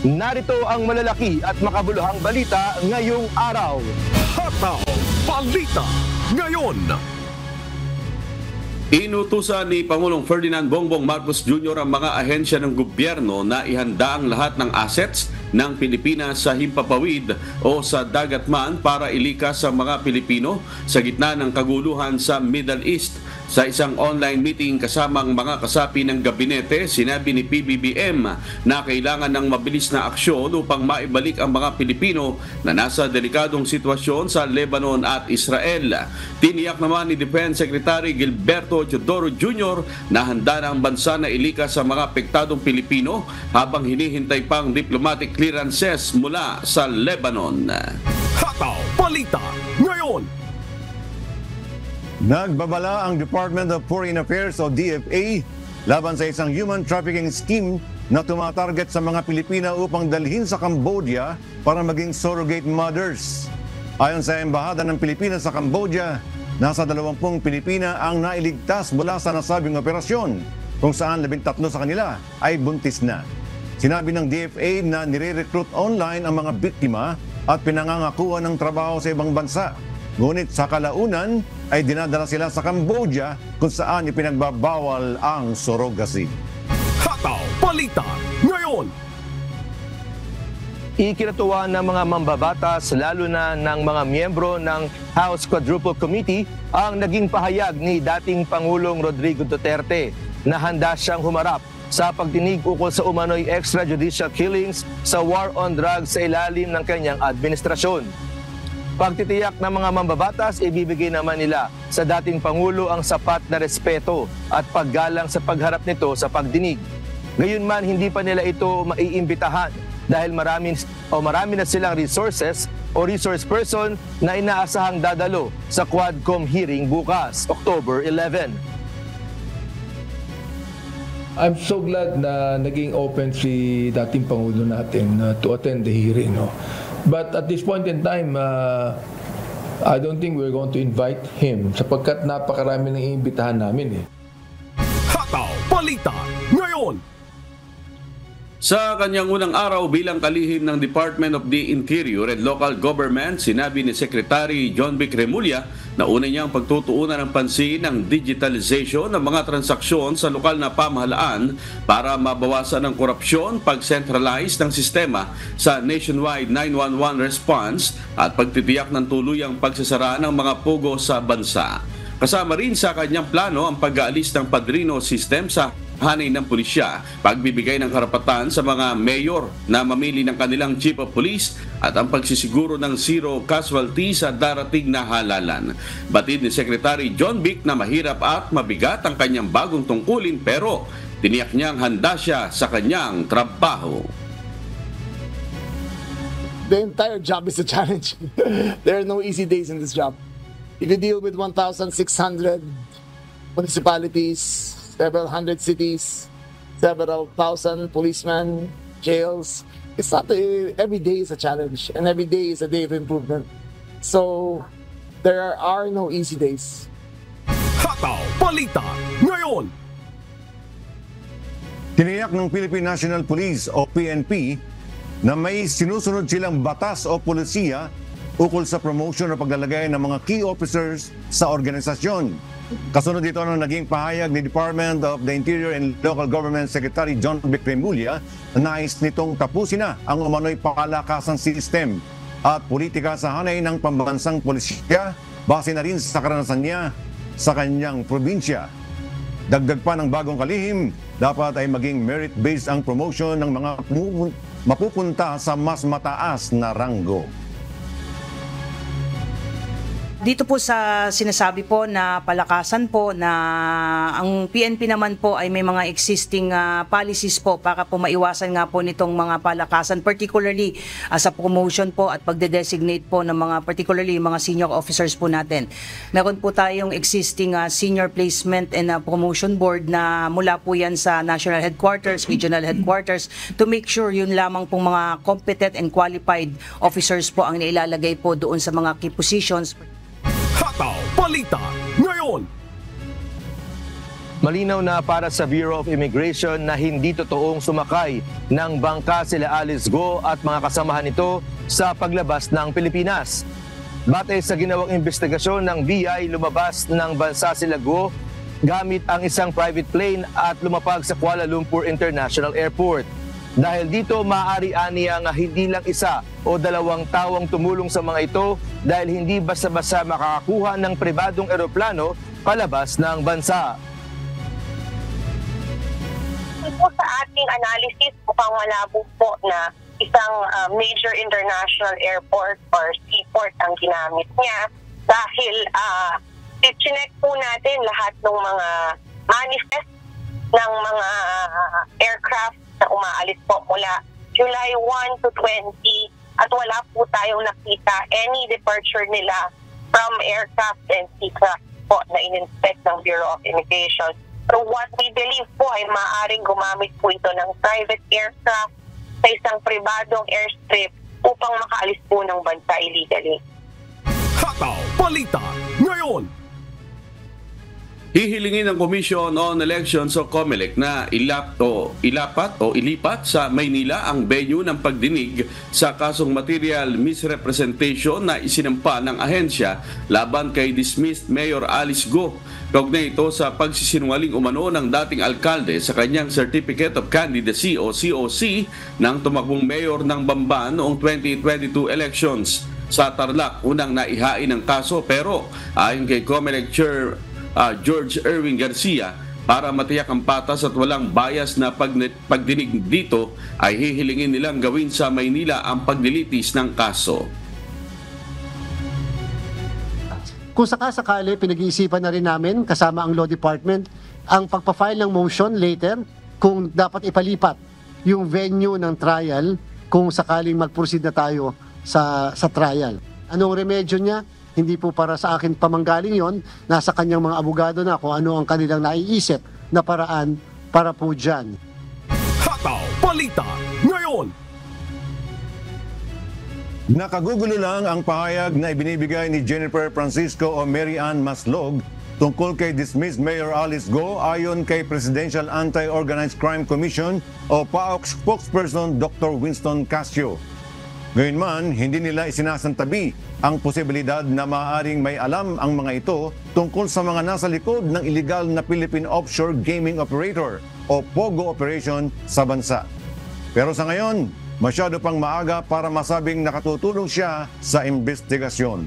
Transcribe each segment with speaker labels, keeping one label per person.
Speaker 1: Narito ang malalaki at makabuluhang balita ngayong araw.
Speaker 2: Hataw Balita ngayon.
Speaker 3: Inutusan ni Pangulong Ferdinand Bongbong Marcos Jr. ang mga ahensya ng gobyerno na ihanda ang lahat ng assets ng Pilipinas sa himpapawid o sa dagat man para ilikas sa mga Pilipino sa gitna ng kaguluhan sa Middle East. Sa isang online meeting kasamang mga kasapi ng gabinete, sinabi ni PBBM na kailangan ng mabilis na aksyon upang maibalik ang mga Pilipino na nasa delikadong sitwasyon sa Lebanon at Israel. Tiniyak naman ni Defense Secretary Gilberto Teodoro Jr. na handa na ang bansa na ilikas sa mga apektadong Pilipino habang hinihintay pang diplomatic clearances mula sa Lebanon.
Speaker 2: Hataw Balita ngayon.
Speaker 4: Nagbabala ang Department of Foreign Affairs o DFA laban sa isang human trafficking scheme na tumatarget sa mga Pilipina upang dalhin sa Cambodia para maging surrogate mothers. Ayon sa Embahada ng Pilipinas sa Cambodia, nasa 20 Pilipina ang nailigtas mula sa nasabing operasyon, kung saan 13 sa kanila ay buntis na. Sinabi ng DFA na nire-recruit online ang mga biktima at pinangangakuan ng trabaho sa ibang bansa. Ngunit sa kalaunan ay dinadala sila sa Cambodia kung saan ipinagbabawal ang surrogacy.
Speaker 2: Hataw Balita ngayon.
Speaker 1: Ikinatuwa ng mga mambabatas, lalo na ng mga miyembro ng House Quadruple Committee, ang naging pahayag ni dating Pangulong Rodrigo Duterte na handa siyang humarap sa pagdinig ukol sa umano'y extrajudicial killings sa war on drugs sa ilalim ng kanyang administrasyon. Pagtitiyak ng mga mambabatas, ibibigay naman nila sa dating Pangulo ang sapat na respeto at paggalang sa pagharap nito sa pagdinig. Gayunman, hindi pa nila ito maiimbitahan dahil marami na silang resources o resource person na inaasahang dadalo sa Quadcom hearing bukas, October 11.
Speaker 5: I'm so glad na naging open si dating Pangulo natin to attend the hearing. No? But at this point in time, I don't think we're going to invite him sapagkat napakarami ng iimbitahan namin.
Speaker 2: Hataw Balita ngayon.
Speaker 3: Sa kanyang unang araw bilang kalihim ng Department of the Interior and Local Government, sinabi ni Secretary John Vic Remulla na una niyang pagtutuunan ng pansin ang digitalization ng mga transaksyon sa lokal na pamahalaan para mabawasan ang korupsyon, pag-centralize ng sistema sa nationwide 911 response at pagtitiyak ng tuluyang pagsasara ng mga pugo sa bansa. Kasama rin sa kanyang plano ang pag-aalis ng padrino system sa hanay ng pulisya, pagbibigay ng karapatan sa mga mayor na mamili ng kanilang chief of police at ang pagsisiguro ng zero casualty sa darating na halalan. Batid ni Secretary John Vic na mahirap at mabigat ang kanyang bagong tungkulin pero tiniyak niyang handa siya sa kanyang trabaho.
Speaker 6: The entire job is a challenge. There are no easy days in this job. If you deal with 1,600 municipalities, several hundred cities, several thousand policemen, jails. It's not every day is a challenge, and every day is a day of improvement. So there are no easy days.
Speaker 2: Hataw Balita ngayon.
Speaker 4: Tiniyak ng Philippine National Police o PNP na may sinusunod silang batas o pulisiya ukol sa promotion o paglalagay ng mga key officers sa organisasyon. Kasunod dito ng naging pahayag ni Department of the Interior and Local Government Secretary John Vic Remulla na nais nitong tapusin na ang umano'y palakasan system at politika sa hanay ng pambansang pulisya base na rin sa karanasan niya sa kanyang probinsya. Dagdag pa ng bagong kalihim, dapat ay maging merit-based ang promotion ng mga mapupunta sa mas mataas na ranggo.
Speaker 7: Dito po sa sinasabi po na palakasan po na ang PNP naman po ay may mga existing policies po para po maiwasan nga po nitong mga palakasan, particularly sa promotion po at pagde-designate po ng mga particularly mga senior officers po natin. Meron po tayong existing senior placement and promotion board na mula po yan sa national headquarters, regional headquarters to make sure yun lamang pong mga competent and qualified officers po ang nailalagay po doon sa mga key positions.
Speaker 2: Hataw Balita ngayon.
Speaker 1: Malinaw na para sa Bureau of Immigration na hindi totoong sumakay ng bangka sila Alice Go at mga kasamahan nito sa paglabas ng Pilipinas. Batay sa ginawang investigasyon ng BI, lumabas ng bansa sila Go gamit ang isang private plane at lumapag sa Kuala Lumpur International Airport. Dahil dito, maaari aniya nga hindi lang isa o dalawang tao ang tumulong sa mga ito dahil hindi basta-basta makakakuha ng pribadong eroplano palabas ng bansa.
Speaker 8: Po sa ating analysis, mukhang malabo po na isang major international airport or seaport ang ginamit niya dahil i-check po natin lahat ng mga manifest ng mga aircraft na umaalis po mula July 1 to 20 at wala po tayong nakita any departure nila from aircraft and seacraft po na in-inspect ng Bureau of Immigration. So what we believe po ay maaaring gumamit po ito ng private aircraft sa isang pribadong airstrip upang makaalis po ng bansa illegally.
Speaker 2: Hataw Balita ngayon.
Speaker 3: Hihilingin ng Commission on Elections o COMELEC na ilipat sa Maynila ang venue ng pagdinig sa kasong material misrepresentation na isinampa ng ahensya laban kay dismissed Mayor Alice Go. Kaugnay ito sa pagsisinungaling umano ng dating alkalde sa kanyang Certificate of Candidacy o COC ng tumakbong mayor ng Bamban noong 2022 elections. Sa Tarlac, unang naihain ang kaso pero ayon kay COMELEC Chair George Erwin Garcia, para matiyak ang patas at walang bias na pagdinig dito ay hihilingin nilang gawin sa Maynila ang paglilitis ng kaso.
Speaker 9: Kung sakasakali, pinag-iisipan na rin namin kasama ang Law Department ang pagpa-file ng motion later kung dapat ipalipat yung venue ng trial kung sakaling mag-proceed na tayo sa trial. Anong remedyo niya? Hindi po para sa akin pamanggaling yon, nasa kanyang mga abogado na kung ano ang kanilang naiisip na paraan para po dyan.
Speaker 2: Hataw Balita ngayon.
Speaker 4: Nakagugulo lang ang pahayag na ibinibigay ni Jennifer Francisco o Mary Ann Maslog tungkol kay dismissed Mayor Alice Go ayon kay Presidential Anti-Organized Crime Commission o PAOK spokesperson Dr. Winston Casio. Gayunman, hindi nila isinasantabi ang posibilidad na maaaring may alam ang mga ito tungkol sa mga nasa likod ng illegal na Philippine Offshore Gaming Operator o POGO operation sa bansa. Pero sa ngayon, masyado pang maaga para masabing nakatutulong siya sa investigasyon.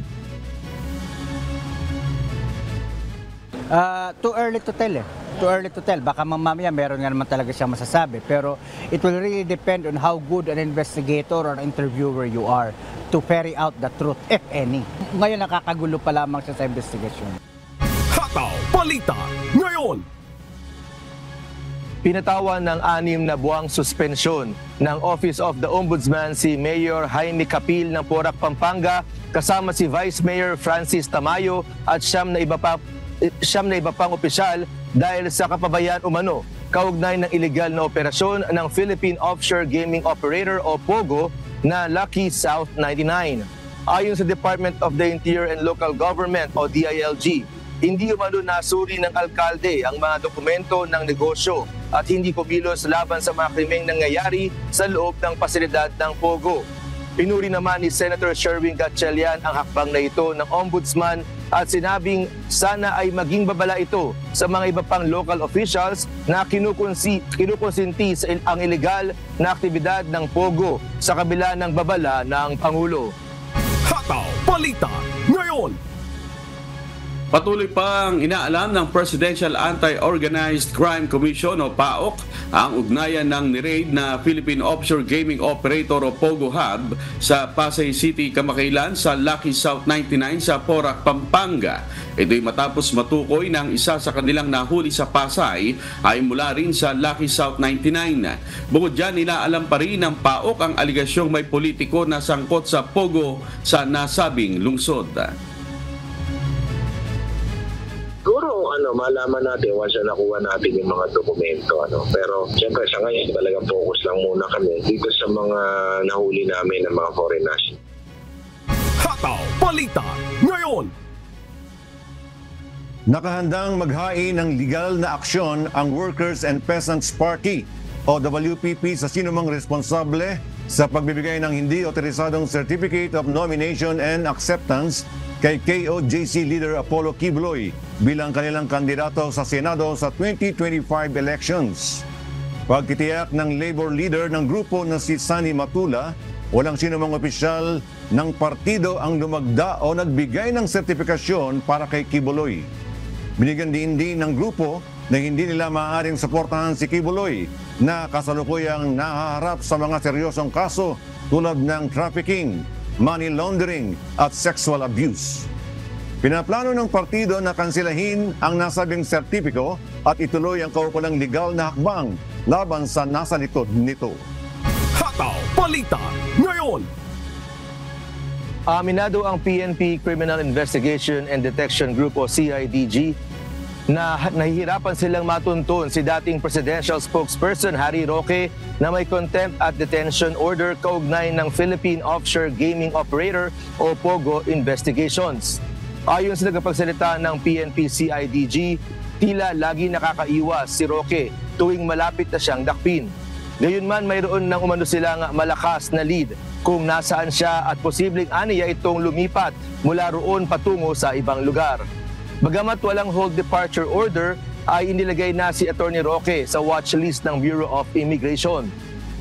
Speaker 10: Too early to tell Too early to tell. Baka mamaya meron nga naman talaga siyang masasabi. Pero it will really depend on how good an investigator or interviewer you are to ferry out the truth, if any. Ngayon nakakagulo pa lamang siya sa investigasyon.
Speaker 2: Hataw Balita ngayon.
Speaker 1: Pinatawan ng 6 na buwang suspensyon ng Office of the Ombudsman si Mayor Jaime Capil ng Porac, Pampanga kasama si Vice Mayor Francis Tamayo at siyam na iba pang opisyal dahil sa kapabayaan umano kaugnay ng illegal na operasyon ng Philippine Offshore Gaming Operator o POGO na Lucky South 99. Ayon sa Department of the Interior and Local Government o DILG, hindi umano nasuri ng alkalde ang mga dokumento ng negosyo at hindi kumilos laban sa mga krimeng nangyayari sa loob ng pasilidad ng POGO. Pinuri naman ni Senator Sherwin Gatchalian ang hakbang na ito ng Ombudsman at sinabing sana ay maging babala ito sa mga iba pang local officials na kinukonsinti ang ilegal na aktibidad ng POGO sa kabila ng babala ng Pangulo.
Speaker 2: Hataw Balita ngayon.
Speaker 3: Patuloy pang inaalam ng Presidential Anti-Organized Crime Commission o PAOK ang ugnayan ng ni-raid na Philippine Offshore Gaming Operator o POGO Hub sa Pasay City kamakailan sa Lucky South 99 sa Porac, Pampanga. Ito'y matapos matukoy ng isa sa kanilang nahuli sa Pasay ay mula rin sa Lucky South 99. Bukod dyan, inaalam pa rin ng PAOK ang aligasyong may politiko na sangkot sa POGO sa nasabing lungsod.
Speaker 11: Siguro malaman natin once na nakuha natin yung mga dokumento. Pero siyempre sa ngayon talagang focus lang muna kami dito sa mga nahuli namin ng mga foreign nationals.
Speaker 2: Hataw Balita ngayon.
Speaker 4: Nakahandang maghain ng legal na aksyon ang Workers and Peasants Party o WPP sa sinumang responsable sa pagbibigay ng hindi otorisadong Certificate of Nomination and Acceptance kay KOJC leader Apollo Kibuloy bilang kanilang kandidato sa Senado sa 2025 elections. Pagtitiyak ng labor leader ng grupo na si Sunny Matula, walang sinumang opisyal ng partido ang lumagda o nagbigay ng sertifikasyon para kay Kibuloy. Binigyan din ng grupo na hindi nila maaaring suportahan si Kibuloy na kasalukuyang nahaharap sa mga seryosong kaso tulad ng trafficking, money laundering at sexual abuse. Pinaplano ng partido na kansilahin ang nasabing sertipiko at ituloy ang kaukulang legal na hakbang laban sa nasa likod nito.
Speaker 2: Hataw Balita ngayon.
Speaker 1: Aminado ang PNP Criminal Investigation and Detection Group o CIDG na nahihirapan silang matuntun si dating presidential spokesperson Harry Roque na may contempt at detention order kaugnay ng Philippine Offshore Gaming Operator o POGO investigations. Ayon sa nagpagsalita ng PNP CIDG, tila lagi nakakaiwas si Roque tuwing malapit na siyang dakpin. Gayunman mayroon nang umano silang malakas na lead kung nasaan siya at posibleng aniya itong lumipat mula roon patungo sa ibang lugar. Bagamat walang hold departure order, ay inilagay na si Atty. Roque sa watch list ng Bureau of Immigration.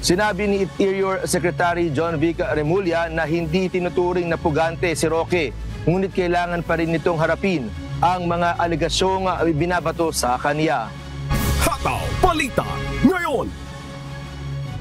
Speaker 1: Sinabi ni Interior Secretary John Vic Remulla na hindi tinuturing na pugante si Roque, ngunit kailangan pa rin nitong harapin ang mga alegasyong binabato sa kanya.
Speaker 2: Hataw Balita ngayon.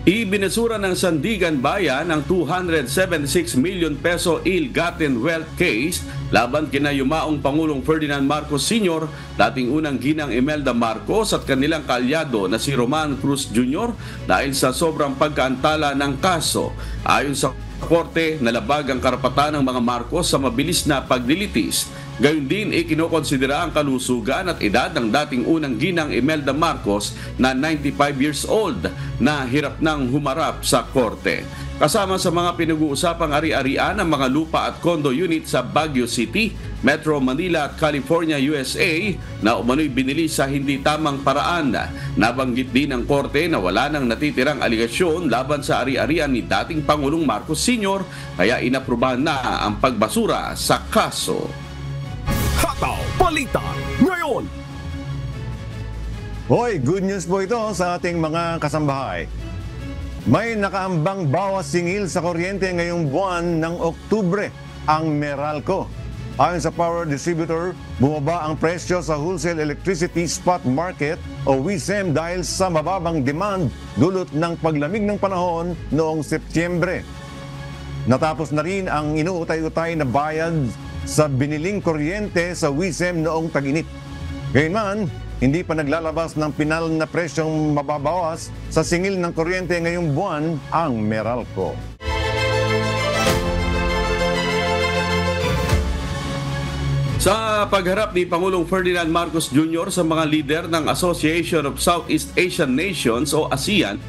Speaker 3: Ibinasura ng Sandigan Bayan ang 276 million peso ill-gotten wealth case laban kina yumaong Pangulong Ferdinand Marcos Sr., dating unang ginang Imelda Marcos at kanilang kaalyado na si Roman Cruz Jr. dahil sa sobrang pagkaantala ng kaso. Ayon sa korte, nalabag ang karapatan ng mga Marcos sa mabilis na paglilitis. Gayun din, ikinokonsidera ang kalusugan at edad ng dating unang ginang Imelda Marcos na 95 years old na hirap nang humarap sa korte. Kasama sa mga pinag-uusapang ari-arian ang mga lupa at condo unit sa Baguio City, Metro Manila at California, USA na umano'y binili sa hindi tamang paraan. Nabanggit din ng korte na wala nang natitirang aligasyon laban sa ari-arian ni dating Pangulong Marcos Sr. kaya inaprubahan na ang pagbasura sa kaso.
Speaker 2: Hataw Balita ngayon.
Speaker 4: Hoy, good news po ito sa ating mga kasambahay. May nakaambang bawas singil sa kuryente ngayong buwan ng Oktubre, ang Meralco. Ayon sa power distributor, bumaba ang presyo sa wholesale electricity spot market o WISM dahil sa mababang demand dulot ng paglamig ng panahon noong Setyembre. Natapos na rin ang inuutay-utay na bayad sa biniling kuryente sa WISM noong tag-init. Gayunman, hindi pa naglalabas ng pinal na presyong mababawas sa singil ng kuryente ngayong buwan ang Meralco.
Speaker 3: Sa pagharap ni Pangulong Ferdinand Marcos Jr. sa mga lider ng Association of Southeast Asian Nations o ASEAN,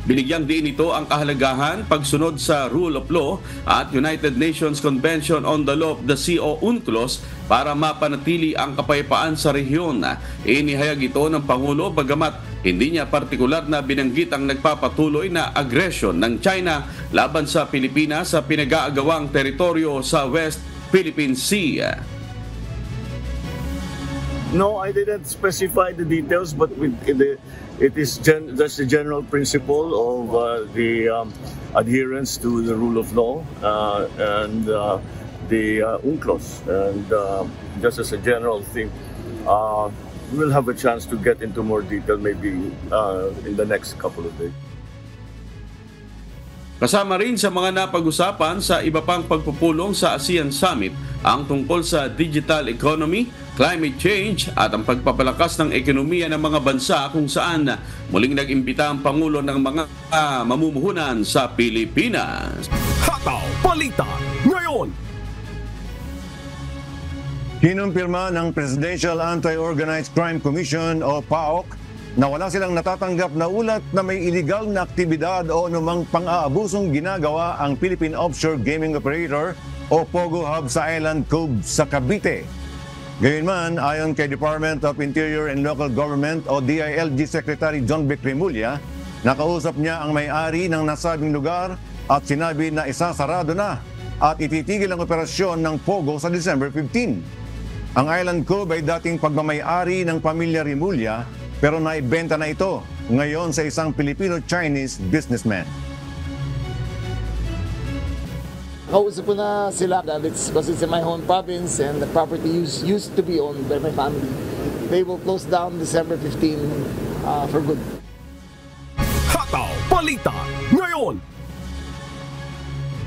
Speaker 3: binigyan din ito ang kahalagahan pagsunod sa Rule of Law at United Nations Convention on the Law of the Sea o UNCLOS para mapanatili ang kapayapaan sa rehiyon. Inihayag ito ng Pangulo bagamat hindi niya partikular na binanggit ang nagpapatuloy na aggression ng China laban sa Pilipinas sa pinag-aagawang teritoryo sa West Philippine Sea.
Speaker 12: No, I didn't specify the details, but it is that's the general principle of the adherence to the rule of law and the UNCLOS. And just as a general thing, we'll have a chance to get into more detail maybe in the next couple of days.
Speaker 3: Kasama rin sa mga napag-usapan sa iba pang pagpupulong sa ASEAN Summit ang tungkol sa digital economy, climate change at ang pagpapalakas ng ekonomiya ng mga bansa kung saan muling nag-imbita ang Pangulo ng mga mamumuhunan sa Pilipinas.
Speaker 2: Hataw Balita ngayon.
Speaker 4: Kinumpirma ng Presidential Anti-Organized Crime Commission o PAOK na wala silang natatanggap na ulat na may illegal na aktibidad o anumang pang-aabusong ginagawa ang Philippine Offshore Gaming Operator o POGO Hub sa Island Cove sa Cavite. Gayunman, ayon kay Department of Interior and Local Government o DILG Secretary John Vic Remulla, nakausap niya ang may-ari ng nasabing lugar at sinabi na isasarado na at ititigil ang operasyon ng Pogo sa December 15. Ang Island Cove ay dating pagmamay-ari ng pamilya Remulla pero naibenta na ito ngayon sa isang Filipino-Chinese businessman.
Speaker 6: Kausap ko na sila that because it's in my home province and the property used to be owned by my family. They will close down December 15 for good.
Speaker 2: Hataw Balita ngayon.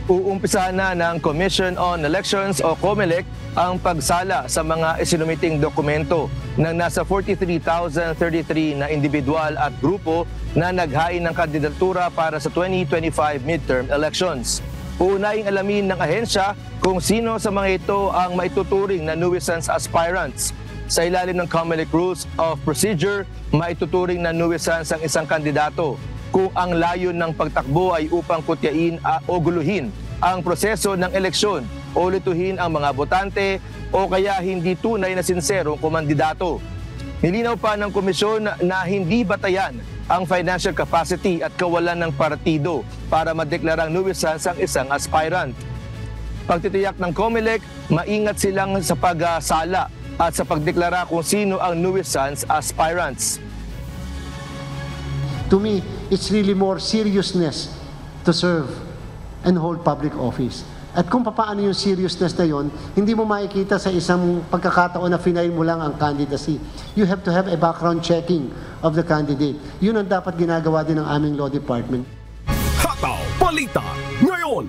Speaker 1: Uumpisahan na ng Commission on Elections o COMELEC ang pagsala sa mga isinumiting dokumento ng nasa 43,033 na individual at grupo na naghain ng kandidatura para sa 2025 midterm elections. Uunaying alamin ng ahensya kung sino sa mga ito ang maituturing na nuisance aspirants. Sa ilalim ng COMELEC Rules of Procedure, maituturing na nuisance ang isang kandidato kung ang layon ng pagtakbo ay upang kutyain o guluhin ang proseso ng eleksyon o lituhin ang mga botante o kaya hindi tunay na sinserong kumandidato. Nilinaw pa ng komisyon na hindi batayan ang financial capacity at kawalan ng partido para madeklarang nuisance ang isang aspirant. Pagtitiyak ng COMELEC, maingat silang sa pagsala at sa pagdeklara kung sino ang nuisance aspirants.
Speaker 9: To me, it's really more seriousness to serve and hold public office. At kung paano yung seriousness na yon, hindi mo makikita sa isang pagkakataon na final mo lang ang candidacy. You have to have a background checking of the candidate. Yun ang dapat ginagawa din ng aming law department.
Speaker 2: Hataw Balita ngayon.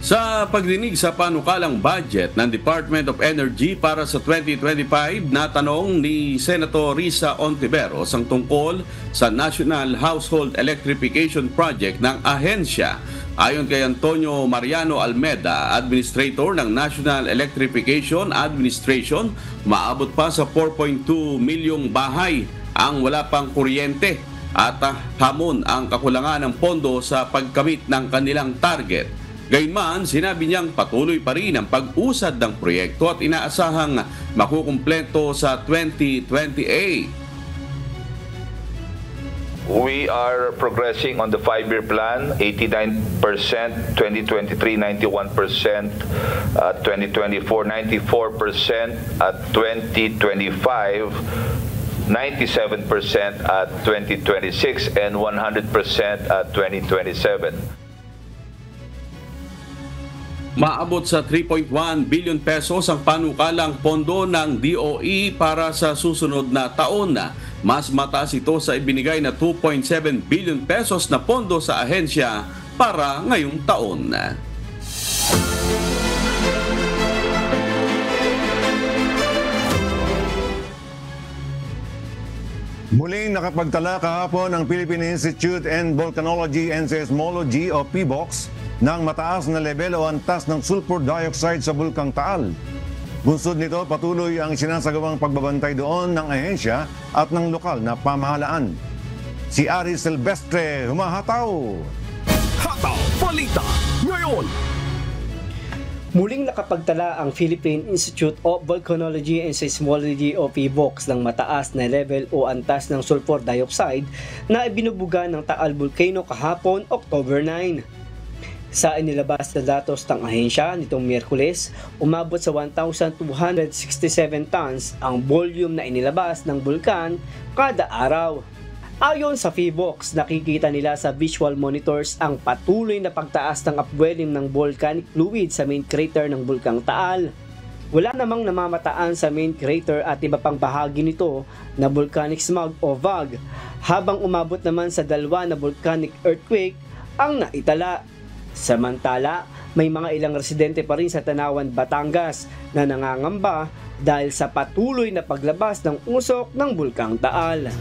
Speaker 3: Sa pagdinig sa panukalang budget ng Department of Energy para sa 2025, natanong ni Senator Risa Ontiveros ang tungkol sa National Household Electrification Project ng ahensya. Ayon kay Antonio Mariano Almeda, Administrator ng National Electrification Administration, maabot pa sa 4.2 milyong bahay ang wala pang kuryente at hamon ang kakulangan ng pondo sa pagkamit ng kanilang target. Gayunman, sinabi niyang patuloy pa rin ang pag-usad ng proyekto at inaasahang makukumpleto sa 2028.
Speaker 13: We are progressing on the 5-year plan, 89%, 2023, 91%, 2024, 94%, at 2025, 97% at 2026, and 100% at 2027.
Speaker 3: Maabot sa 3.1 billion pesos ang panukalang pondo ng DOE para sa susunod na taon. Mas mataas ito sa ibinigay na 2.7 billion pesos na pondo sa ahensya para ngayong taon.
Speaker 4: Muling nakapagtala kahapon ang Philippine Institute in Volcanology and Seismology o PBOX ng mataas na level o antas ng sulfur dioxide sa Bulkang Taal. Bunsod nito, patuloy ang sinasagawang pagbabantay doon ng ahensya at ng lokal na pamahalaan. Si Ari Silvestre humahataw.
Speaker 2: Hataw Balita ngayon.
Speaker 14: Muling nakapagtala ang Philippine Institute of Volcanology and Seismology o PBOX ng mataas na level o antas ng sulfur dioxide na ibinubuga ng Taal Volcano kahapon, October 9. Sa inilabas na datos ng ahensya nitong Miyerkules, umabot sa 1,267 tons ang volume na inilabas ng bulkan kada araw. Ayon sa PBOX, nakikita nila sa visual monitors ang patuloy na pagtaas ng upwelling ng volcanic fluid sa main crater ng Bulkang Taal. Wala namang namamataan sa main crater at iba pang bahagi nito na volcanic smog o VOG, habang umabot naman sa dalawa na volcanic earthquake ang naitala. Samantala, may mga ilang residente pa rin sa Tanawan, Batangas na nangangamba dahil sa patuloy na paglabas ng usok ng Bulkang Taal.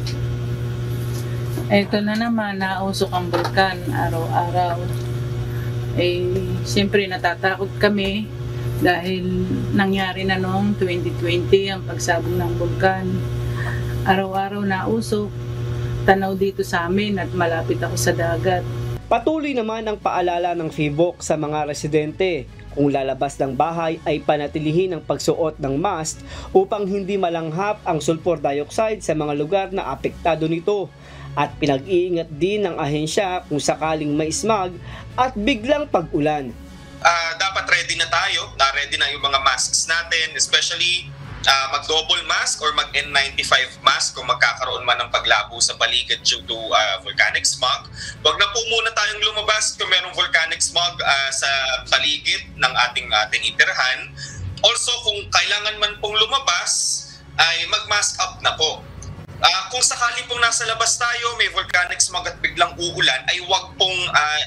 Speaker 15: Ito na naman, nausok ang bulkan araw-araw. Siyempre natatakot kami dahil nangyari na noong 2020 ang pagsabog ng bulkan. Araw-araw nausok, tanaw dito sa amin at malapit ako sa dagat.
Speaker 14: Patuloy naman ang paalala ng PBOX sa mga residente Kung lalabas ng bahay ay panatilihin ang pagsuot ng mask upang hindi malanghap ang sulfur dioxide sa mga lugar na apektado nito. At pinag-iingat din ng ahensya kung sakaling may smog at biglang pag-ulan.
Speaker 16: Dapat ready na tayo, ready na yung mga masks natin, especially mag-double mask or mag-N95 mask kung magkakaroon man ng paglabo sa paligid due to volcanic smog. Huwag na po muna tayong lumabas kung merong volcanic smog sa paligid ng ating tinitirahan. Also, kung kailangan man pong lumabas, ay mag-mask up na po. Kung sakali pong nasa labas tayo, may volcanic smog at biglang uulan, ay huwag pong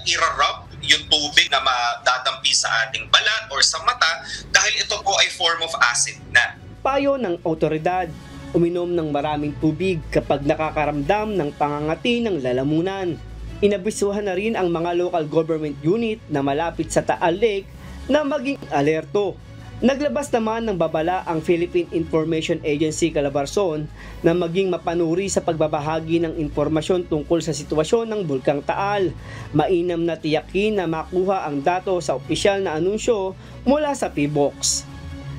Speaker 16: i-rub yung tubig na madadampi sa ating balat or sa mata dahil ito po ay form of acid na.
Speaker 14: Payo ng otoridad, uminom ng maraming tubig kapag nakakaramdam ng pangangati ng lalamunan. Inabisuhan na rin ang mga local government unit na malapit sa Taal Lake na maging alerto. Naglabas naman ng babala ang Philippine Information Agency Calabarzon na maging mapanuri sa pagbabahagi ng impormasyon tungkol sa sitwasyon ng Bulkang Taal. Mainam na tiyakin na makuha ang dato sa opisyal na anunsyo mula sa PBOX.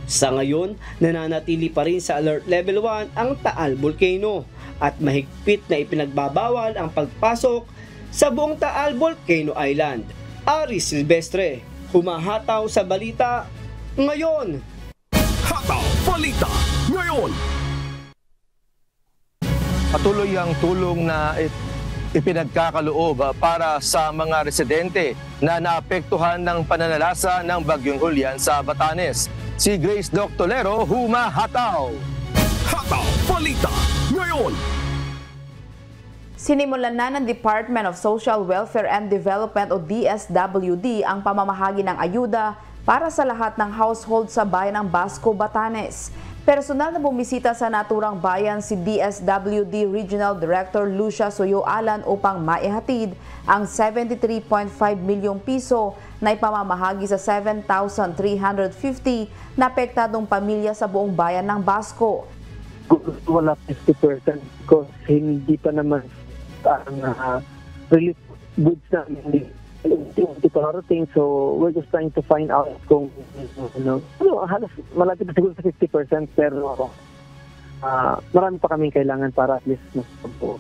Speaker 14: Sa ngayon, nananatili pa rin sa Alert Level 1 ang Taal Volcano at mahigpit na ipinagbabawal ang pagpasok sa buong Taal Volcano Island. Aris Silvestre, humahataw sa balita ngayon.
Speaker 2: Hataw Balita Ngayon.
Speaker 1: Patuloy ang tulong na ipinagkakaloob para sa mga residente na naapektuhan ng pananalasa ng Bagyong Julian sa Batanes. Si Grace Doctolero, humahataw.
Speaker 2: Hataw Balita Ngayon.
Speaker 17: Sinimulan na ng Department of Social Welfare and Development o DSWD ang pamamahagi ng ayuda para sa lahat ng household sa bayan ng Basco, Batanes. Personal na bumisita sa naturang bayan si DSWD Regional Director Lucia Soyo Alan upang maihatid ang 73.5 milyong piso na ipamamahagi sa 7,350 na apektadong pamilya sa buong bayan ng Basco.
Speaker 18: Wala 50% because hindi pa naman ang relief goods na hindi parating, so we're just trying to find out kung halos malapit na siguro sa 50% pero marami pa kaming kailangan para at least po.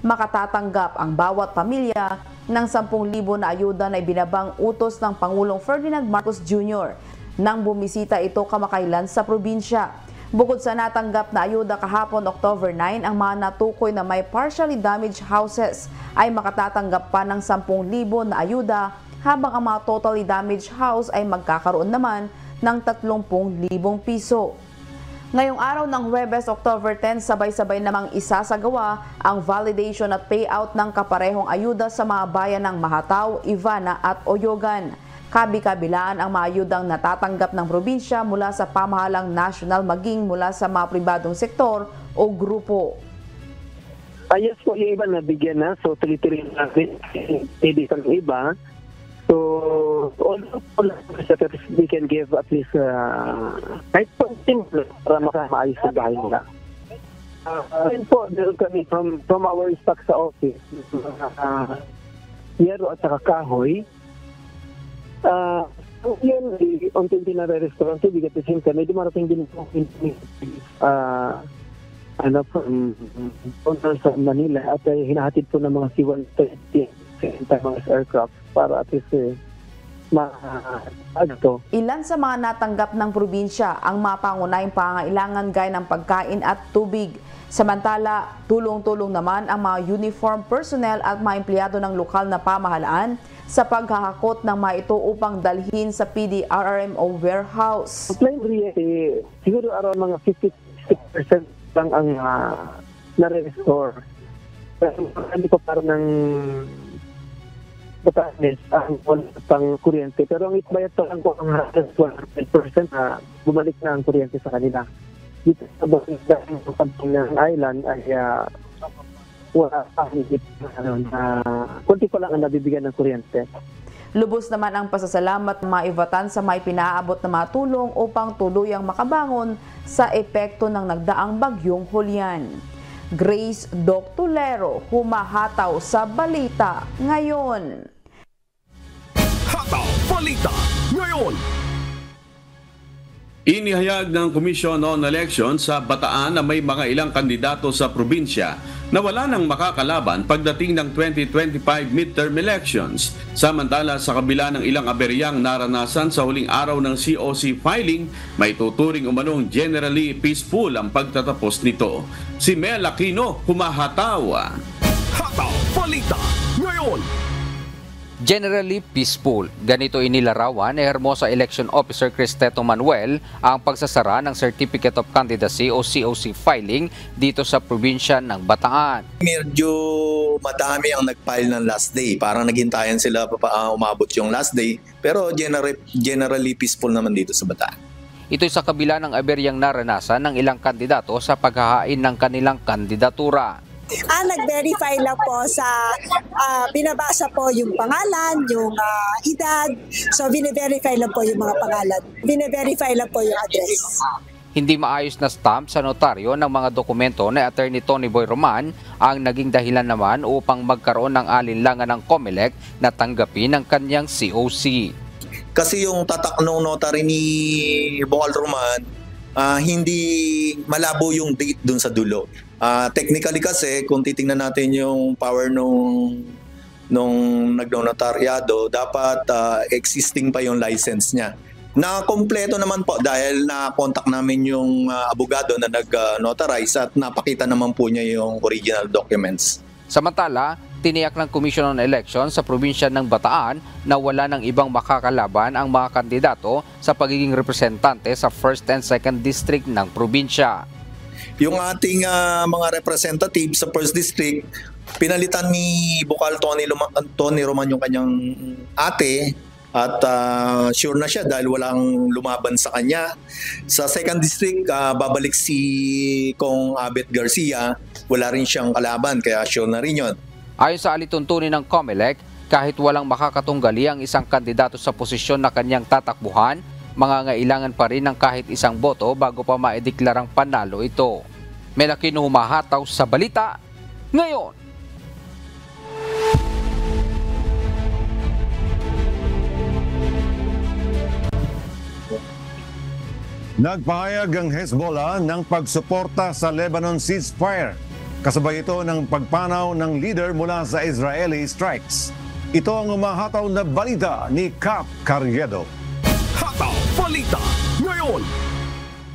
Speaker 17: Makatatanggap ang bawat pamilya ng 10,000 na ayuda na ibinabang utos ng Pangulong Ferdinand Marcos Jr. nang bumisita ito kamakailan sa probinsya. Bukod sa natanggap na ayuda kahapon October 9, ang mga natukoy na may partially damaged houses ay makatatanggap pa ng 10,000 na ayuda habang ang mga totally damaged house ay magkakaroon naman ng 30,000 piso. Ngayong araw ng Huwebes, October 10, sabay-sabay namang isasagawa ang validation at payout ng kaparehong ayuda sa mga bayan ng Mahataw, Ivana at Oyogan. Kabi-kabilaan ang mga ayudang natatanggap ng probinsya mula sa pamahalang nasyonal maging mula sa mga pribadong sektor o grupo.
Speaker 18: Yes po, yung iba nabigyan na, so tuloy-tuloy natin, hindi sa iba. So, although we can give at least kahit po simple para makamaayos sa bahay nila. And po, meron kami from our stock sa office, yero at saka kahoy. Yun, unti-unti na re-restaurant, bigat the same time, medyo marating din po from sa Manila at hinahatid po ng mga C-130 mga aircraft para at least
Speaker 17: Ilan sa mga natanggap ng probinsya ang mga pangunahing pangangailangan gaya ng pagkain at tubig. Samantala, tulong-tulong naman ang mga uniform personnel at mga empleyado ng lokal na pamahalaan sa paghahakot ng mga ito upang dalhin sa PDRRMO warehouse.
Speaker 18: Siguro around mga 50% lang ang nare-restore. Pero hindi pa parang ng Batanes ang pang kuryente. Pero ang itbayat pa lang po ang 100% na bumalik na ang kuryente sa kanila. Dito sa ng island ay wala pa kunti pa lang ang nabibigyan ng kuryente.
Speaker 17: Lubos naman ang pasasalamat ng mga Ivatan sa may pinaabot na mga tulong upang tuluyang makabangon sa epekto ng nagdaang Bagyong Julian. Grace Doctolero, humahataw sa Balita Ngayon.
Speaker 2: Hataw Balita Ngayon.
Speaker 3: Inihayag ng Commission on Elections sa Bataan na may mga ilang kandidato sa probinsya na wala nang makakalaban pagdating ng 2025 midterm elections. Samantala, sa kabila ng ilang aberyang naranasan sa huling araw ng COC filing, may tuturing umanong generally peaceful ang pagtatapos nito. Si Mel Aquino, humahatawa.
Speaker 2: Hataw Balita ngayon.
Speaker 19: Generally peaceful. Ganito inilarawan ni Hermosa Election Officer Cristeto Manuel ang pagsasara ng Certificate of Candidacy o COC filing dito sa probinsya ng Bataan.
Speaker 20: Medyo madami ang nag-file ng last day. Parang naghintayan sila umabot yung last day. Pero generally peaceful naman dito sa Bataan.
Speaker 19: Ito'y sa kabila ng aberyang naranasan ng ilang kandidato sa paghahain ng kanilang kandidatura.
Speaker 21: Nag-verify lang po sa binabasa po yung pangalan, yung edad. So, bine-verify lang po yung mga pangalan. Bine-verify lang po yung address.
Speaker 19: Hindi maayos na stamp sa notaryo ng mga dokumento ni Attorney Tony Boy Roman ang naging dahilan naman upang magkaroon ng alinlangan ng COMELEC na tanggapin ang kanyang COC.
Speaker 20: Kasi yung tatak ng notary ni Bocal Roman, hindi malabo yung date dun sa dulo. Technically kasi, kung titingnan natin yung power nung nagnotaryado, dapat existing pa yung license niya. Na kompleto naman po dahil na-contact namin yung abogado na nag-notarize at napakita naman po niya yung original documents.
Speaker 19: Samantala, tiniyak ng Commission on Elections sa probinsya ng Bataan na wala ng ibang makakalaban ang mga kandidato sa pagiging representante sa 1st and 2nd District ng probinsya.
Speaker 20: Yung ating mga representative sa 1st District, pinalitan ni Bocal Tony Roman yung kanyang ate at sure na siya dahil walang lumaban sa kanya. Sa 2nd District, babalik si Kong Abet Garcia, wala rin siyang kalaban kaya sure na rin yun.
Speaker 19: Ayon sa alituntunin ng COMELEC, kahit walang makakatunggali ang isang kandidato sa posisyon na kanyang tatakbuhan, mangangailangan pa rin ng kahit isang boto bago pa maideklarang panalo ito. Mel Aquino, humahataw sa balita ngayon.
Speaker 4: Nagpahayag ang Hezbollah ng pagsuporta sa Lebanon ceasefire. Kasabay ito ng pagpanaw ng leader mula sa Israeli strikes. Ito ang humahataw na balita ni Cap Carriedo.
Speaker 2: Hataw Balita ngayon.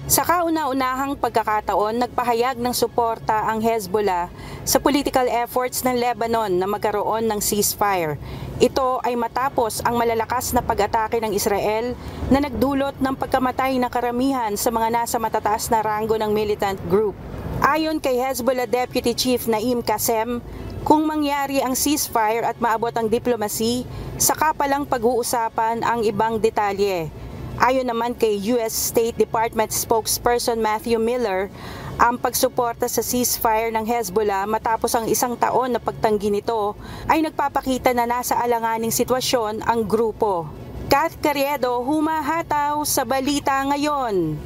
Speaker 22: Sa kauna-unahang pagkakataon, nagpahayag ng suporta ang Hezbollah sa political efforts ng Lebanon na magkaroon ng ceasefire. Ito ay matapos ang malalakas na pag-atake ng Israel na nagdulot ng pagkamatay ng karamihan sa mga nasa matataas na ranggo ng militant group. Ayon kay Hezbollah Deputy Chief Naim Qassem, kung mangyari ang ceasefire at maabot ang diplomacy, saka palang pag-uusapan ang ibang detalye. Ayon naman kay US State Department spokesperson Matthew Miller, ang pagsuporta sa ceasefire ng Hezbollah matapos ang isang taon na pagtanggi nito ay nagpapakita na nasa alanganing sitwasyon ang grupo. Kath Carriedo, humahataw sa balita ngayon.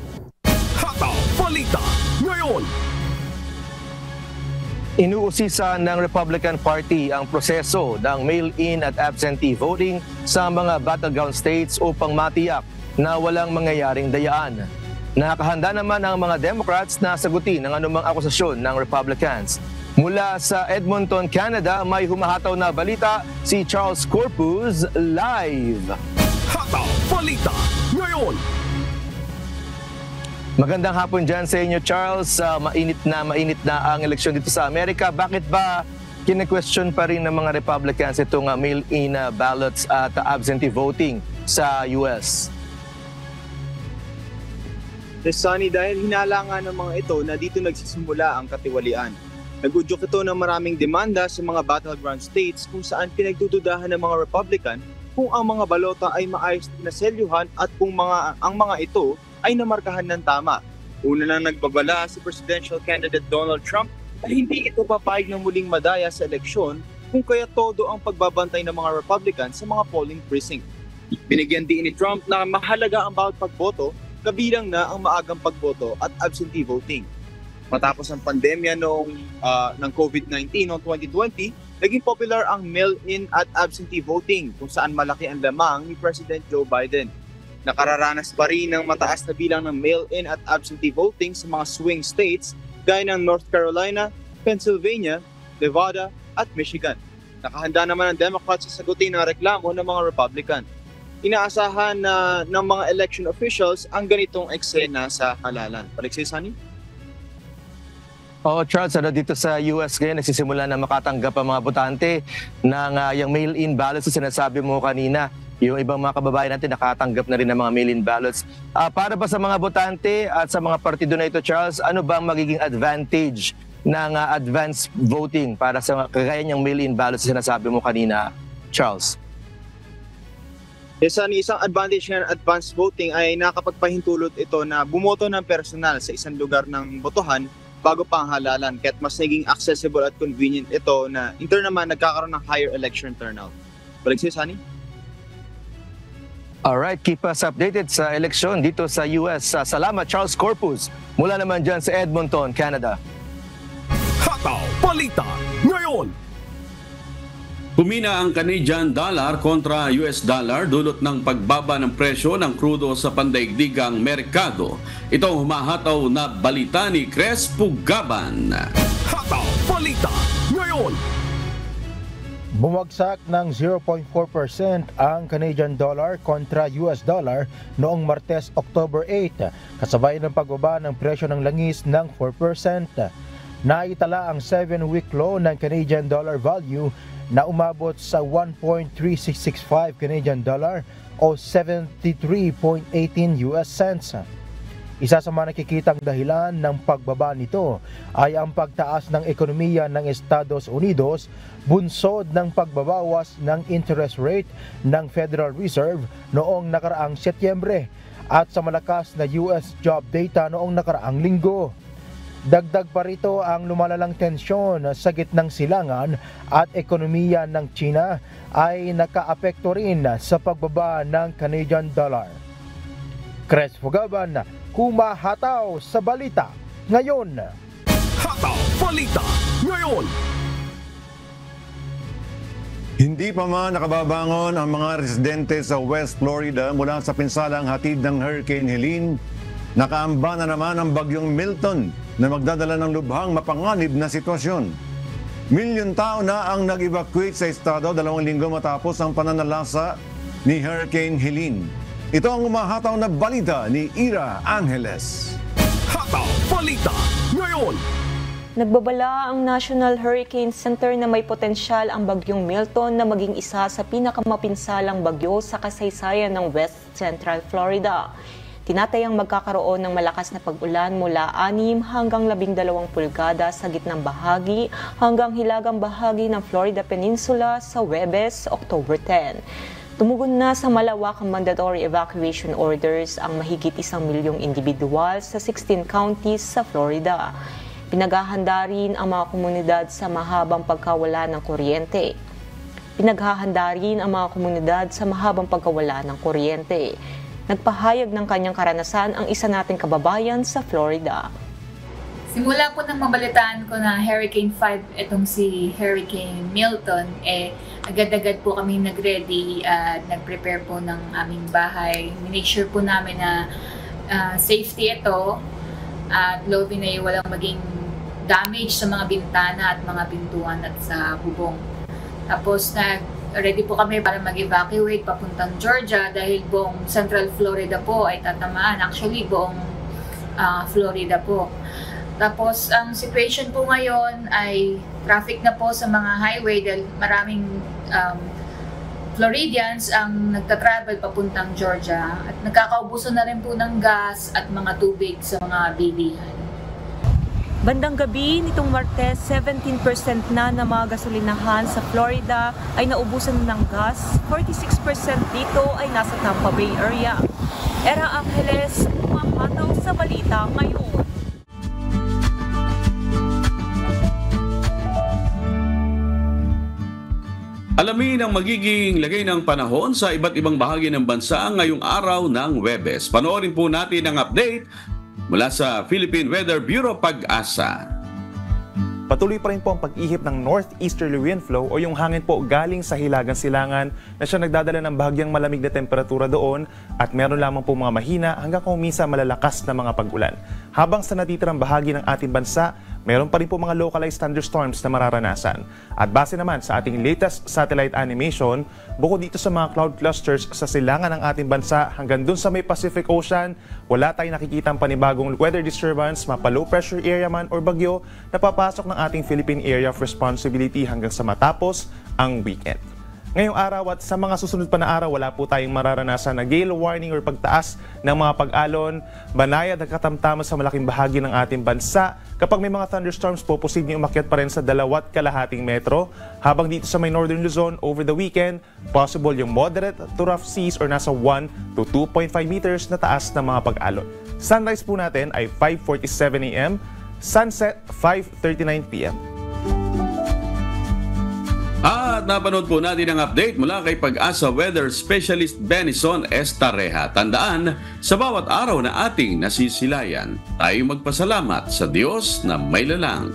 Speaker 2: Hataw Balita ngayon.
Speaker 1: Inuusisa ng Republican Party ang proseso ng mail-in at absentee voting sa mga battleground states upang matiyak na walang mangyayaring dayaan. Nakahanda naman ang mga Democrats na sagutin ang anumang akusasyon ng Republicans. Mula sa Edmonton, Canada, may humahataw na balita si Charles Corpus live.
Speaker 2: Hataw Balita ngayon.
Speaker 1: Magandang hapon dyan sa inyo, Charles. Mainit na ang eleksyon dito sa Amerika. Bakit ba kine-question pa rin ng mga Republicans itong mail-in ballots at absentee voting sa US?
Speaker 23: Sunny, dahil hinala nga ng mga ito na dito nagsisimula ang katiwalian. Nagudyok ito ng maraming demanda sa mga battleground states kung saan pinagdududahan ng mga Republican kung ang mga balota ay maayos na selyuhan at kung ang mga ito ay namarkahan ng tama. Una nang nagbabala si presidential candidate Donald Trump na hindi ito papayag na muling madaya sa eleksyon kung kaya todo ang pagbabantay ng mga Republican sa mga polling precinct. Binigyan din ni Trump na mahalaga ang bawat pagboto, kabilang na ang maagang pagboto at absentee voting. Matapos ang pandemya ng COVID-19 noong 2020, naging popular ang mail-in at absentee voting kung saan malaki ang lamang ni President Joe Biden. Nakararanas pa rin ng mataas na bilang ng mail-in at absentee voting sa mga swing states gaya ng North Carolina, Pennsylvania, Nevada at Michigan. Nakahanda naman ang Democrats sa sagutin ng reklamo ng mga Republican. Inaasahan na ng mga election officials ang ganitong eksena sa halalan. Alexis Sani?
Speaker 1: Oo, Charles, dito sa US ngayon, nagsisimula na makatanggap ang mga botante ng yung mail-in ballots na sinasabi mo kanina. Yung ibang mga kababayan natin nakatanggap na rin ng mga mail-in ballots. Para ba sa mga botante at sa mga partido na ito, Charles, ano ba ang magiging advantage ng advance voting para sa kagaya niyang mail-in ballots na sinasabi mo kanina, Charles?
Speaker 23: Yes, isang advantage ng advance voting ay nakapagpahintulot ito na bumoto ng personal sa isang lugar ng botohan bago pa ang halalan, kaya't mas naging accessible at convenient ito na in turn naman nagkakaroon ng higher election turnout. Balik sa'yo, Sunny?
Speaker 1: Alright, keep us updated sa eleksyon dito sa US. Salamat, Charles Corpus. Mula naman dyan sa Edmonton, Canada.
Speaker 2: Hataw Balita ngayon.
Speaker 3: Humina ang Canadian dollar kontra US dollar dulot ng pagbaba ng presyo ng krudo sa pandaigdigang merkado. Ito ang humahataw na balita ni Crespo Gaban.
Speaker 2: Hataw Balita ngayon.
Speaker 5: Bumagsak ng 0.4% ang Canadian dollar kontra US dollar noong Martes, October 8, kasabay ng pagbaba ng presyo ng langis ng 4%. Naitala ang 7-week low ng Canadian dollar value na umabot sa 1.3665 Canadian dollar o 73.18 US cents. Isa sa mga nakikitang dahilan ng pagbaba nito ay ang pagtaas ng ekonomiya ng Estados Unidos, bunsod ng pagbabawas ng interest rate ng Federal Reserve noong nakaraang Setyembre at sa malakas na US job data noong nakaraang linggo. Dagdag pa rito ang lumalalang tensyon sa gitnang silangan at ekonomiya ng China ay nakaapekto rin sa pagbaba ng Canadian dollar. Crespo Gaban, humahataw sa balita ngayon.
Speaker 2: Hataw Balita ngayon.
Speaker 4: Hindi pa man nakababangon ang mga residente sa West Florida mula sa pinsalang hatid ng Hurricane Helene. Nakaamba na naman ang bagyong Milton na magdadala ng lubhang mapanganib na sitwasyon. Milyon tao na ang nag-evacuate sa estado 2 linggo matapos ang pananalasa ni Hurricane Helene. Ito ang umahataw na balita ni Ira Angeles.
Speaker 2: Hataw Balita ngayon.
Speaker 7: Nagbabala ang National Hurricane Center na may potensyal ang bagyong Milton na maging isa sa pinakamapinsalang bagyo sa kasaysayan ng West Central Florida. Tinatayang magkakaroon ng malakas na pag-ulan mula 6 hanggang 12 pulgada sa gitnang bahagi hanggang hilagang bahagi ng Florida Peninsula sa Huwebes, October 10. Tumugon na sa malawakang mandatory evacuation orders ang mahigit 1 milyong individual sa 16 counties sa Florida. Pinaghahanda rin ang mga komunidad sa mahabang pagkawala ng kuryente. Nagpahayag ng kanyang karanasan ang isa nating kababayan sa Florida.
Speaker 8: Simula po nang mabalitaan ko na Hurricane 5, itong si Hurricane Milton, agad-agad po kami nag-ready at nag-prepare po ng aming bahay. Minake sure po namin na safety ito at low din ay walang maging damage sa mga bintana at mga pintuan at sa bubong. Tapos ready po kami para mag-evacuate papuntang Georgia dahil buong Central Florida po ay tatamaan. Actually, buong Florida po. Tapos, ang situation po ngayon ay traffic na po sa mga highway dahil maraming Floridians ang nagtatravel papuntang Georgia at nagkakaubusan na rin po ng gas at mga tubig sa mga bilihan.
Speaker 7: Bandang gabi nitong Martes, 17% na ng mga gasolinahan sa Florida ay naubusan ng gas. 46% dito ay nasa Tampa Bay area. Ira Angeles, humahataw sa balita ngayon.
Speaker 3: Alamin ang magiging lagay ng panahon sa iba't ibang bahagi ng bansa ngayong araw ng Huwebes. Panoorin po natin ang update mula sa Philippine Weather Bureau Pag-asa.
Speaker 10: patuloy pa rin po ang pag-ihip ng northeasterly wind flow o yung hangin po galing sa Hilagang Silangan na siya nagdadala ng bahagyang malamig na temperatura doon at meron lamang po mga mahina hanggang kung minsan malalakas na mga pag-ulan. Habang sa natitirang bahagi ng ating bansa, meron pa rin po mga localized thunderstorms na mararanasan. At base naman sa ating latest satellite animation, bukod dito sa mga cloud clusters sa silangan ng ating bansa hanggang dun sa may Pacific Ocean, wala tayong nakikitang panibagong weather disturbance, mapa-low pressure area man or bagyo na papasok ng ating Philippine Area of Responsibility hanggang sa matapos ang weekend. Ngayong araw at sa mga susunod pa na araw, wala po tayong mararanasan na gale warning or pagtaas ng mga pag-alon, banayad at katamtaman sa malaking bahagi ng ating bansa. Kapag may mga thunderstorms po, posibleng umakyat pa rin sa 2.5 metro. Habang dito sa may northern Luzon, over the weekend, possible yung moderate to rough seas or nasa 1 to 2.5 meters na taas ng mga pag-alon. Sunrise po natin ay 5:47 a.m., sunset 5:39 p.m.
Speaker 3: At napanood po natin ang update mula kay Pag-asa Weather Specialist Benison Estareja. Tandaan, sa bawat araw na ating nasisilayan, tayo magpasalamat sa Diyos na may lalang.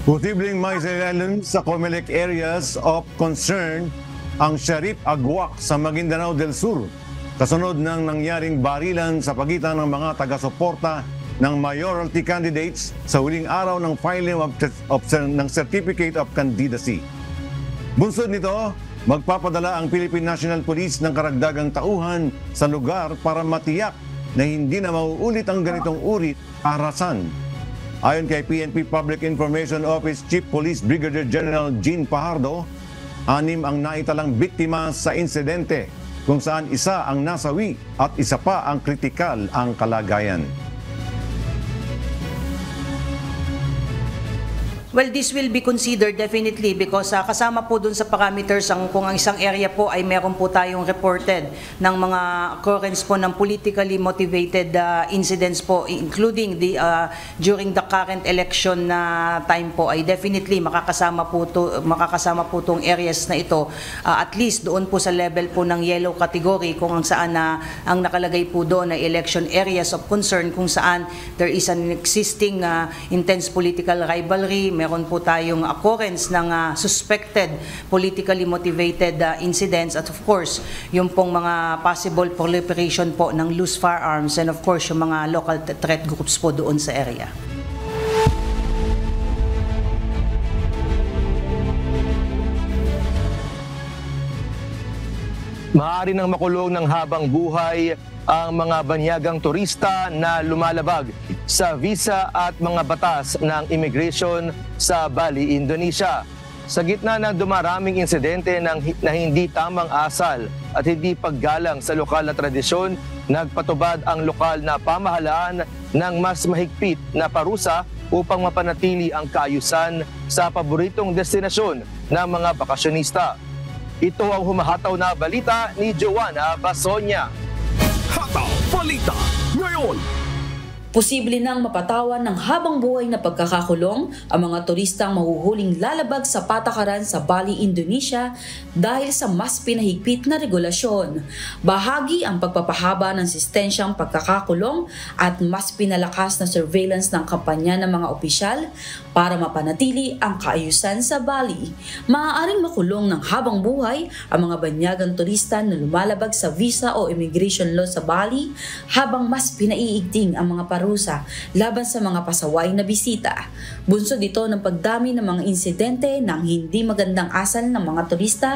Speaker 4: Posibleng may silalan sa Comelec areas of concern ang Sharif Agwak sa Maguindanao del Sur, kasunod ng nangyaring barilan sa pagitan ng mga taga-suporta ng mayoralty candidates sa huling araw ng filing ng Certificate of Candidacy. Bunsod nito, magpapadala ang Philippine National Police ng karagdagang tauhan sa lugar para matiyak na hindi na mauulit ang ganitong uri arasan. Ayon kay PNP Public Information Office Chief Police Brigadier General Jean Pajardo, 6 ang naitalang biktima sa insidente, kung saan isa ang nasawi at isa pa ang kritikal ang kalagayan.
Speaker 11: Well, this will be considered definitely because kasama po dun sa parameters kung ang isang area po ay meron po tayong reported ng mga occurrence po ng politically motivated incidents po, including during the current election na time po, ay definitely makakasama po tong areas na ito, at least doon po sa level po ng yellow category, kung ang saan ang nakalagay po doon ay election areas of concern, kung saan there is an existing intense political rivalry. Meron po tayong occurrence ng suspected politically motivated incidents, at of course, yung pong mga possible proliferation po ng loose firearms, and of course, yung mga local threat groups po doon sa area.
Speaker 1: Maaari nang makulong ng habang buhay ang mga banyagang turista na lumalabag sa visa at mga batas ng immigration sa Bali, Indonesia. Sa gitna ng dumaraming insidente na hindi tamang asal at hindi paggalang sa lokal na tradisyon, nagpatubad ang lokal na pamahalaan ng mas mahigpit na parusa upang mapanatili ang kaayusan sa paboritong destinasyon ng mga bakasyonista. Ito ang humahataw na balita ni Joanna Basonia.
Speaker 2: Hataw Balita ngayon!
Speaker 12: Posible nang mapatawan ng habang buhay na pagkakakulong ang mga turistang mahuhuling lalabag sa patakaran sa Bali, Indonesia dahil sa mas pinahigpit na regulasyon. Bahagi ang pagpapahaba ng sistensyang pagkakakulong at mas pinalakas na surveillance ng kampanya ng mga opisyal para mapanatili ang kaayusan sa Bali. Maaaring makulong ng habang buhay ang mga banyagang turista na lumalabag sa visa o immigration law sa Bali habang mas pinaiigting ang mga parusa laban sa mga pasaway na bisita. Bunsod ito ng pagdami ng mga insidente ng hindi magandang asal ng mga turista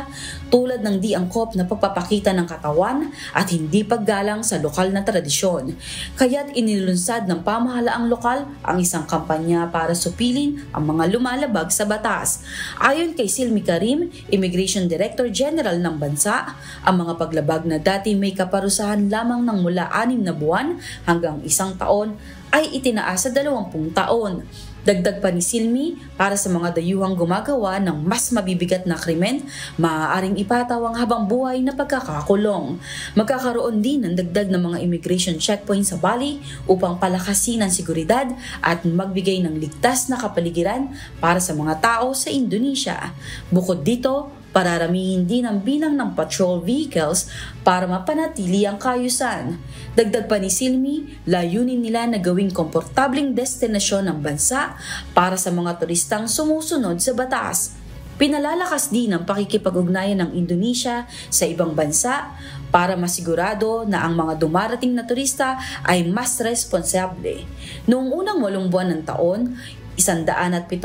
Speaker 12: tulad ng di angkop na pagpapakita ng katawan at hindi paggalang sa lokal na tradisyon. Kaya't inilunsad ng pamahalaang lokal ang isang kampanya para supilin ang mga lumalabag sa batas. Ayon kay Silmi Karim, Immigration Director General ng bansa, ang mga paglabag na dati may kaparusahan lamang ng mula 6 na buwan hanggang 1 taon ay itinaas sa 20 taon. Dagdag pa ni Silmi, para sa mga dayuhang gumagawa ng mas mabibigat na krimen, maaaring ipataw ang habang buhay na pagkakakulong. Magkakaroon din ng dagdag ng mga immigration checkpoint sa Bali upang palakasin ang seguridad at magbigay ng ligtas na kapaligiran para sa mga tao sa Indonesia. Bukod dito, pararamihin din ang bilang ng patrol vehicles para mapanatili ang kaayusan. Dagdag pa ni Silmi, layunin nila na gawing komportabling destinasyon ng bansa para sa mga turistang sumusunod sa batas. Pinalalakas din ang pakikipag-ugnayan ng Indonesia sa ibang bansa para masigurado na ang mga dumarating na turista ay mas responsable. Noong unang 8 buwan ng taon, 177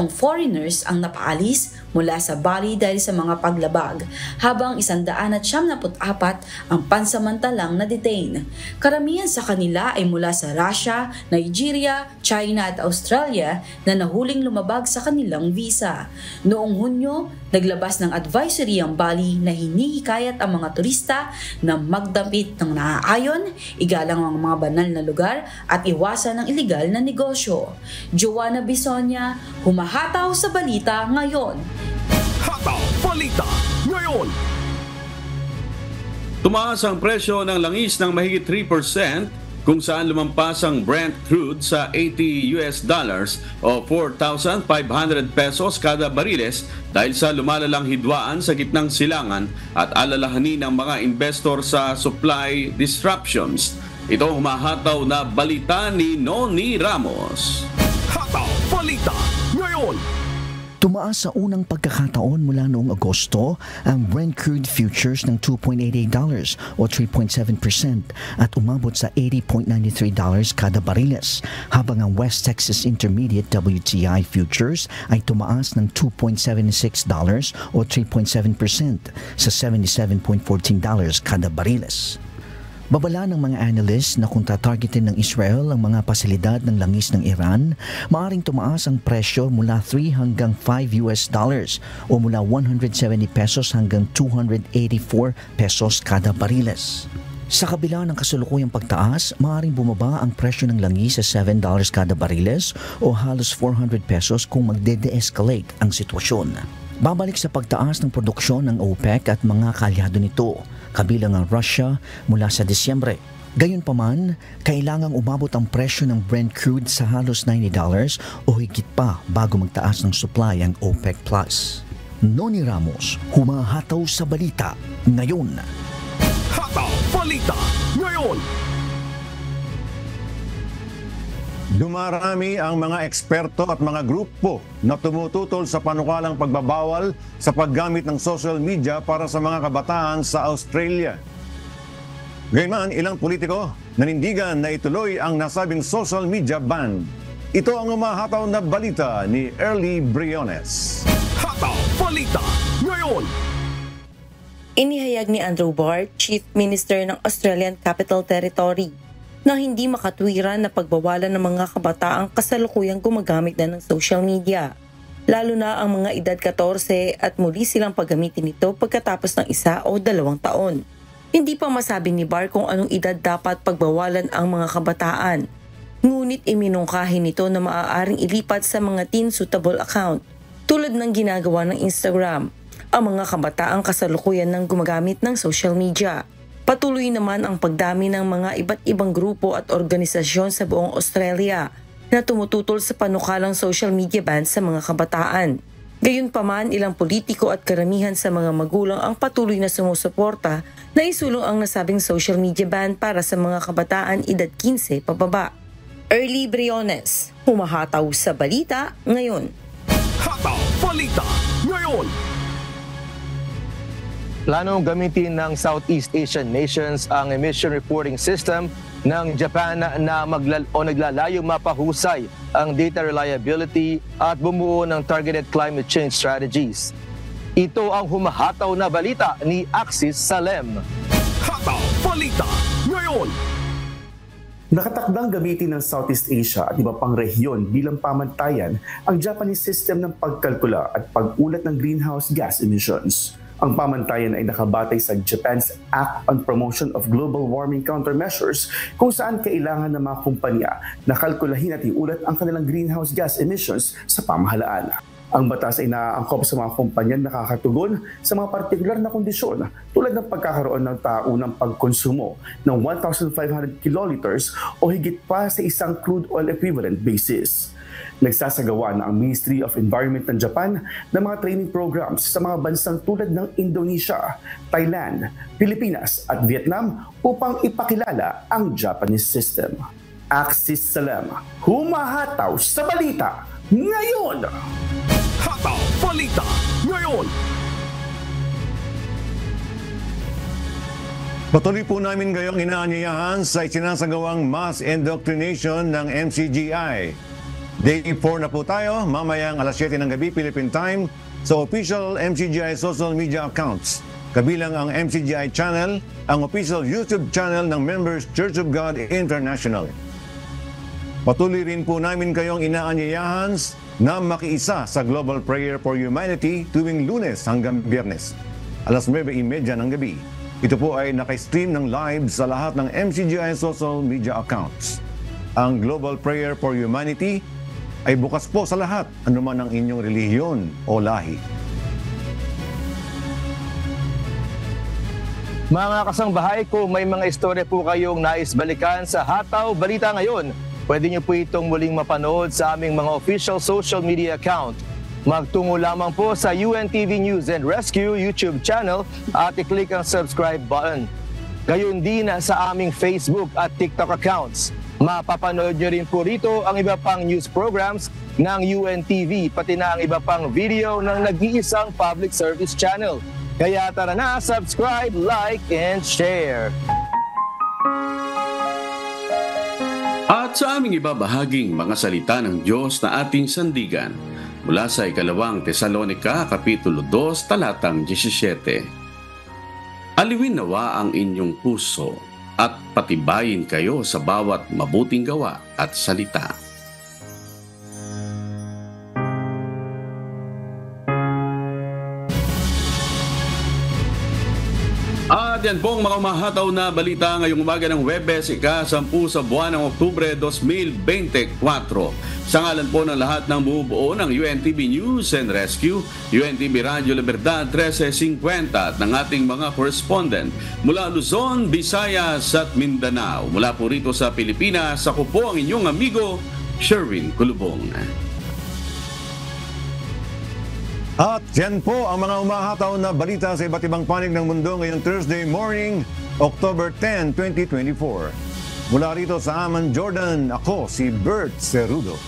Speaker 12: foreigners ang napaalis mula sa Bali dahil sa mga paglabag, habang 174 ang pansamantalang na-detain. Karamihan sa kanila ay mula sa Russia, Nigeria, China at Australia na nahuling lumabag sa kanilang visa. Noong Hunyo, naglabas ng advisory ang Bali na hinihikayat ang mga turista na magdamit ng naaayon, igalang ang mga banal na lugar at iwasan ang iligal na negosyo. Joanna Bisonia, humahataw sa balita ngayon.
Speaker 2: Hataw Balita ngayon.
Speaker 3: Tumaas ang presyo ng langis ng mahigit 3% kung saan lumampas ang Brent crude sa $80 o 4,500 pesos kada bariles dahil sa lumalalang hidwaan sa gitnang silangan at alalahanin ng mga investor sa supply disruptions. Ito humahataw na balita ni Noni Ramos.
Speaker 2: Hataw Balita ngayon.
Speaker 6: Tumaas sa unang pagkakataon mula noong Agosto ang Brent crude futures ng $2.88 o 3.7% at umabot sa $80.93 kada bariles, habang ang West Texas Intermediate WTI futures ay tumaas ng $2.76 o 3.7% sa $77.14 kada bariles. Babala ng mga analysts na kung tatargetin ng Israel ang mga pasilidad ng langis ng Iran, maaaring tumaas ang presyo mula $3 hanggang $5 o mula 170 pesos hanggang 284 pesos kada bariles. Sa kabila ng kasalukuyang pagtaas, maaaring bumaba ang presyo ng langis sa $7 kada bariles o halos 400 pesos kung magde-de-escalate ang sitwasyon. Babalik sa pagtaas ng produksyon ng OPEC at mga kaalyado nito, kabilang ang Russia mula sa Disyembre. Gayunpaman, kailangang umabot ang presyo ng Brent crude sa halos $90 o higit pa bago magtaas ng supply ang OPEC+. Noni Ramos, humahataw sa balita ngayon.
Speaker 2: Hataw Balita ngayon.
Speaker 4: Dumarami ang mga eksperto at mga grupo na tumututol sa panukalang pagbabawal sa paggamit ng social media para sa mga kabataan sa Australia. Gayunman, ilang politiko nanindigan na ituloy ang nasabing social media ban. Ito ang umahataw na balita ni Early Briones.
Speaker 2: Hataw Balita ngayon.
Speaker 9: Inihayag ni Andrew Barr, Chief Minister ng Australian Capital Territory, na hindi makatwiran na pagbawalan ng mga kabataang kasalukuyang gumagamit na ng social media, lalo na ang mga edad 14 at muli silang paggamitin nito pagkatapos ng 1 o 2 taon. Hindi pa masabi ni Barr kung anong edad dapat pagbawalan ang mga kabataan, ngunit iminungkahi nito na maaaring ilipat sa mga teen suitable account, tulad ng ginagawa ng Instagram, ang mga kabataang kasalukuyan ng gumagamit ng social media. Patuloy naman ang pagdami ng mga iba't ibang grupo at organisasyon sa buong Australia na tumututol sa panukalang social media ban sa mga kabataan. Gayunpaman, ilang politiko at karamihan sa mga magulang ang patuloy na sumusuporta na isulong ang nasabing social media ban para sa mga kabataan edad 15 pababa. Early Briones, humahataw sa balita ngayon.
Speaker 2: Hataw Balita ngayon.
Speaker 1: Planong gamitin ng Southeast Asian nations ang emission reporting system ng Japan na naglalayong mapahusay ang data reliability at bumuo ng targeted climate change strategies. Ito ang humahataw na balita ni Axis Salem.
Speaker 2: Hataw Balita ngayon.
Speaker 13: Nakatakdang gamitin ng Southeast Asia at iba pang rehiyon bilang pamantayan ang Japanese system ng pagkalkula at pag-ulat ng greenhouse gas emissions. Ang pamantayan ay nakabatay sa Japan's Act on Promotion of Global Warming Countermeasures, kung saan kailangan ng mga kumpanya na kalkulahin at iulat ang kanilang greenhouse gas emissions sa pamahalaan. Ang batas ay naaangkop sa mga kumpanyang nakakatugon sa mga partikular na kondisyon tulad ng pagkakaroon ng taunang pagkonsumo ng 1,500 kiloliters o higit pa sa isang crude oil equivalent basis. Nagsasagawa na ang Ministry of Environment ng Japan ng mga training programs sa mga bansang tulad ng Indonesia, Thailand, Pilipinas at Vietnam upang ipakilala ang Japanese system. Axis Salam, humahataw sa balita ngayon!
Speaker 2: Hataw Balita Ngayon!
Speaker 4: Patuloy po namin ngayong inaanyayahan sa isinasagawang mass indoctrination ng MCGI. Day 4 na po tayo, mamayang alas 7 ng gabi Philippine Time sa official MCGI social media accounts. Kabilang ang MCGI channel, ang official YouTube channel ng Members Church of God International. Patuloy rin po namin kayong inaanyayahan na makiisa sa Global Prayer for Humanity tuwing Lunes hanggang Biyernes, alas 9:30 ng gabi. Ito po ay naka-stream ng live sa lahat ng MCGI social media accounts. Ang Global Prayer for Humanity ay bukas po sa lahat, anuman ang inyong relihiyon o lahi.
Speaker 1: Mga kasangbahay, kung may mga istorya po kayong nais balikan sa Hataw Balita Ngayon, pwede niyo po itong muling mapanood sa aming mga official social media account. Magtungo lamang po sa UNTV News and Rescue YouTube channel at i-click ang subscribe button. Gayon din sa aming Facebook at TikTok accounts. Mapapanood nyo rin po rito ang iba pang news programs ng UNTV, pati na ang iba pang video ng nag-iisang public service channel. Kaya tara na, subscribe, like, and share.
Speaker 3: At sa aming ibabahaging mga salita ng Diyos na ating sandigan, mula sa ikalawang Tesalonica, Kapitulo 2, talatang 17. Aliwin nawa ang inyong puso at patibayin kayo sa bawat mabuting gawa at salita. At yan pong mga umahataw na balita ngayong umaga ng Webes, ika-10 sa buwan ng Oktubre 2024. Sa ngalan po ng lahat ng bumubuo ng UNTV News and Rescue, UNTV Radio Libertad 1350 at ng ating mga correspondent mula Luzon, Visayas at Mindanao. Mula po rito sa Pilipinas, ako po ang inyong amigo, Sherwin Kulubong.
Speaker 4: At yan po ang mga umahataw na balita sa iba't ibang panig ng mundo ngayong Thursday morning, October 10, 2024. Mula rito sa Amman, Jordan, ako si Bert Cerudo.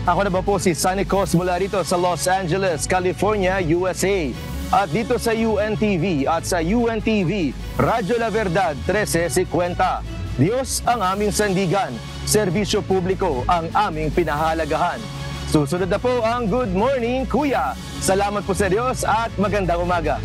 Speaker 1: Ako na ba po si Sunny Cos mula rito sa Los Angeles, California, USA. At dito sa UNTV at sa UNTV, Radyo La Verdad 1350. Diyos ang aming sandigan, serbisyo publiko ang aming pinahalagahan. Susunod na po ang Good Morning Kuya. Salamat po sa Diyos at magandang umaga.